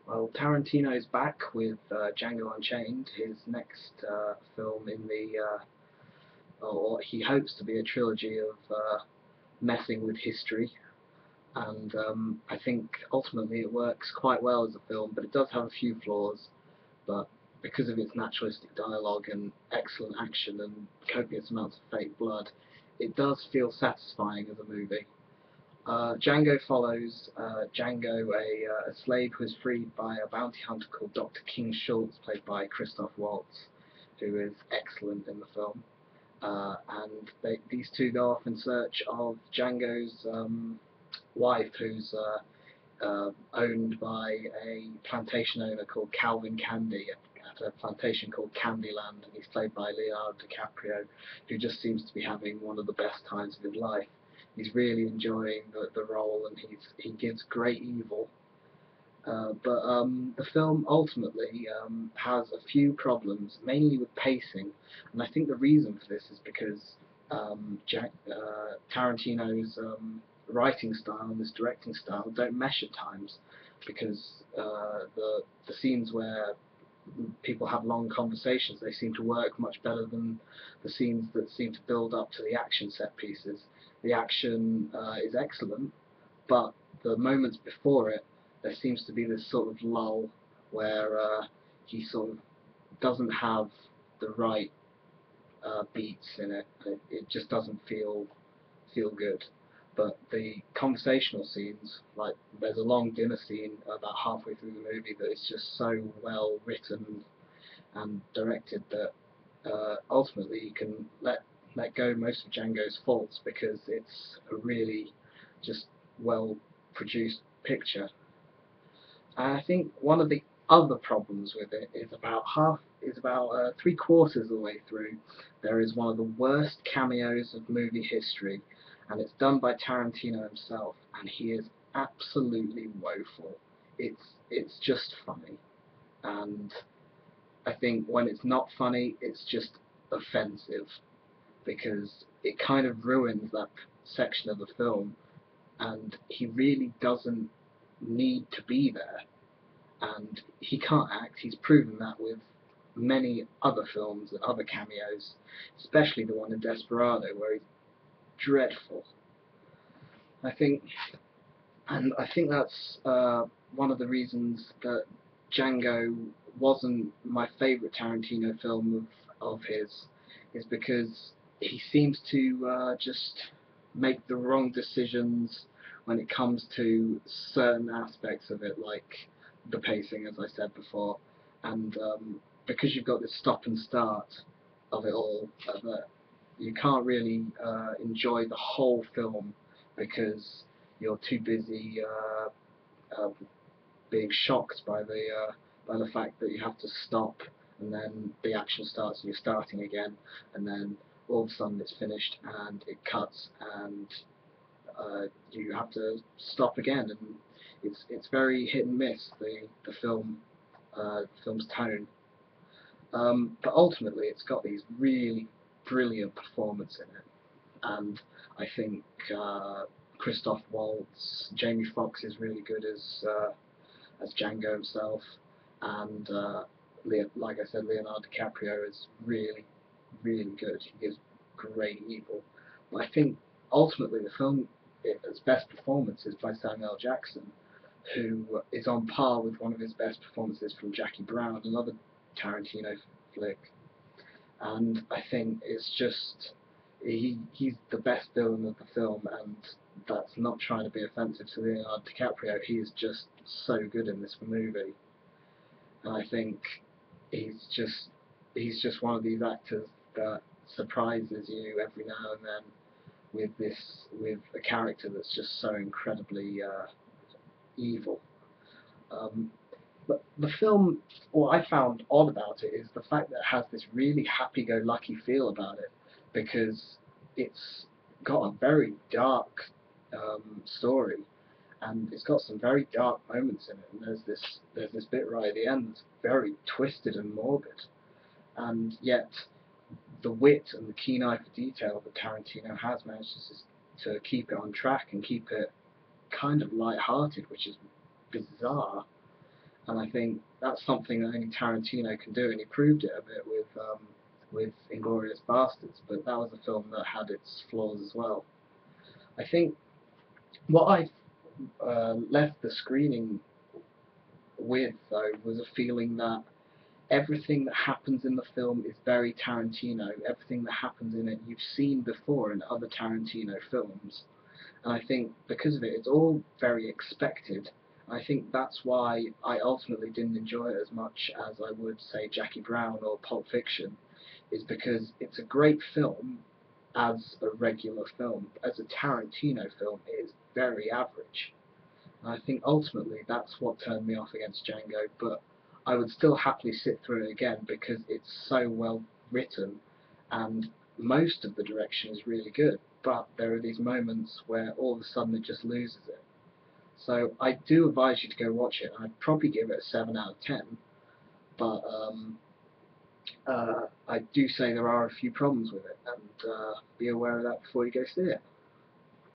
Well, Tarantino's back with Django Unchained, his next film in the, or what he hopes to be a trilogy of messing with history. And I think ultimately it works quite well as a film, but it does have a few flaws. But because of its naturalistic dialogue and excellent action and copious amounts of fake blood, it does feel satisfying as a movie. Django follows Django, a slave who is freed by a bounty hunter called Dr. King Schultz, played by Christoph Waltz, who is excellent in the film. And these two go off in search of Django's wife, who's owned by a plantation owner called Calvin Candy at a plantation called Candyland, and he's played by Leonardo DiCaprio, who just seems to be having one of the best times of his life. He's really enjoying the role, and he gives great evil. But the film ultimately has a few problems, mainly with pacing, and I think the reason for this is because Tarantino's writing style and his directing style don't mesh at times, because the scenes where people have long conversations, they seem to work much better than the scenes that seem to build up to the action set pieces. The action is excellent, but the moments before it, there seems to be this sort of lull where he sort of doesn't have the right beats in it. It just doesn't feel good. But the conversational scenes, like there's a long dinner scene about halfway through the movie that is just so well written and directed that ultimately you can let go most of Django's faults, because it's a really just well produced picture. And I think one of the other problems with it is about 3/4 of the way through. There is one of the worst cameos of movie history, and it's done by Tarantino himself, and he is absolutely woeful. It's just funny, and I think when it's not funny, it's just offensive, because it kind of ruins that section of the film, and he really doesn't need to be there, and he can't act. He's proven that with many other films and other cameos, especially the one in Desperado, where he's dreadful. I think, and I think that's one of the reasons that Django wasn't my favourite Tarantino film of his, is because he seems to just make the wrong decisions when it comes to certain aspects of it, like the pacing, as I said before, and because you've got this stop and start of it all, that you can't really enjoy the whole film, because you're too busy being shocked by the fact that you have to stop, and then the action starts and you're starting again, and then all of a sudden it's finished and it cuts, and you have to stop again, and it's very hit and miss, the film's tone. But ultimately, it's got these really brilliant performances in it, and I think Christoph Waltz, Jamie Foxx is really good as Django himself, and like I said, Leonardo DiCaprio is really good. He gives great evil. But I think ultimately the film, its best performance is by Samuel L. Jackson, who is on par with one of his best performances from Jackie Brown, another Tarantino flick. And I think it's just he's the best villain of the film, and that's not trying to be offensive to Leonardo DiCaprio. He is just so good in this movie, and I think he's just one of these actors that surprises you every now and then with a character that's just so incredibly evil. Um, but the film, what I found odd about it is the fact that it has this really happy-go-lucky feel about it, because it's got a very dark story, and it's got some very dark moments in it. And there's this bit right at the end that's very twisted and morbid, and yet the wit and the keen eye for detail that Tarantino has managed to keep it on track and keep it kind of light-hearted, which is bizarre. And I think that's something that only Tarantino can do, and he proved it a bit with Inglourious Basterds. But that was a film that had its flaws as well. I think what I left the screening with, though, was a feeling that everything that happens in the film is very Tarantino. Everything that happens in it you've seen before in other Tarantino films. And I think because of it, it's all very expected. I think that's why I ultimately didn't enjoy it as much as I would, say, Jackie Brown or Pulp Fiction, is because it's a great film as a regular film. As a Tarantino film, it is very average. And I think ultimately that's what turned me off against Django, but I would still happily sit through it again because it's so well written and most of the direction is really good, but there are these moments where all of a sudden it just loses it. So I do advise you to go watch it. I'd probably give it a 7 out of 10, but I do say there are a few problems with it, and be aware of that before you go see it.